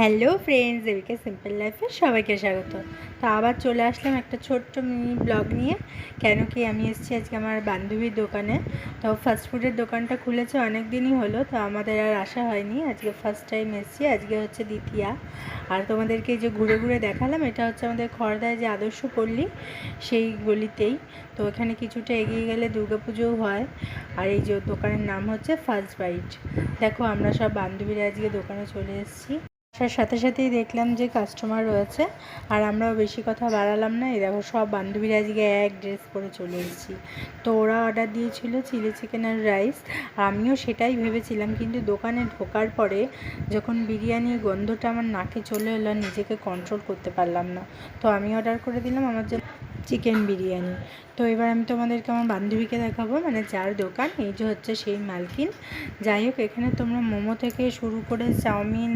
Hello friends, এদিকে simple লাইফে সবাইকে স্বাগত। তো আবার চলে আসলাম একটা ছোট্ট মিনি ব্লগ নিয়ে। কেন কি আমি এসেছি আজকে আমার বান্ধবীর দোকানে। তো ফাস্টফুডের দোকানটা খুলেছে অনেক দিনই হলো, তো আমাদের আর আসা হয়নি। আজকে ফার্স্ট টাইম এসেছি, আজকে হচ্ছে দ্বিতীয়া। আর তোমাদেরকে যে ঘুরে ঘুরে দেখালাম, এটা হচ্ছে আমাদের খড়দায় যে আদর্শ পল্লী, সেই গলিতেই। তো এখানে কিছুটা এগিয়ে গেলে দুর্গাপুজোও হয়। আর এই যে দোকানের নাম হচ্ছে ফার্স্ট বাইট। দেখো আমরা সব বান্ধবীরা আজকে দোকানে চলে এসেছি। তার সাথে সাথেই দেখলাম যে কাস্টমার রয়েছে, আর আমরাও বেশি কথা বাড়ালাম না। এই দেখো সব বান্ধবীরা আজকে এক ড্রেস পরে চলে এসেছি। তো ওরা অর্ডার দিয়েছিল চিলি চিকেন আর রাইস, আমিও সেটাই ভেবেছিলাম। কিন্তু দোকানে ঢোকার পরে যখন বিরিয়ানির গন্ধটা আমার নাকে চলে এলো, নিজেকে কন্ট্রোল করতে পারলাম না। তো আমি অর্ডার করে দিলাম আমার জন্য চিকেন বিরিয়ানি। তো এবার আমি তোমাদেরকে আমার বান্ধবীকে দেখাবো, মানে যার দোকান, এই যে হচ্ছে সেই মালকিন। যাই হোক, এখানে তোমরা মোমো থেকে শুরু করে চাউমিন,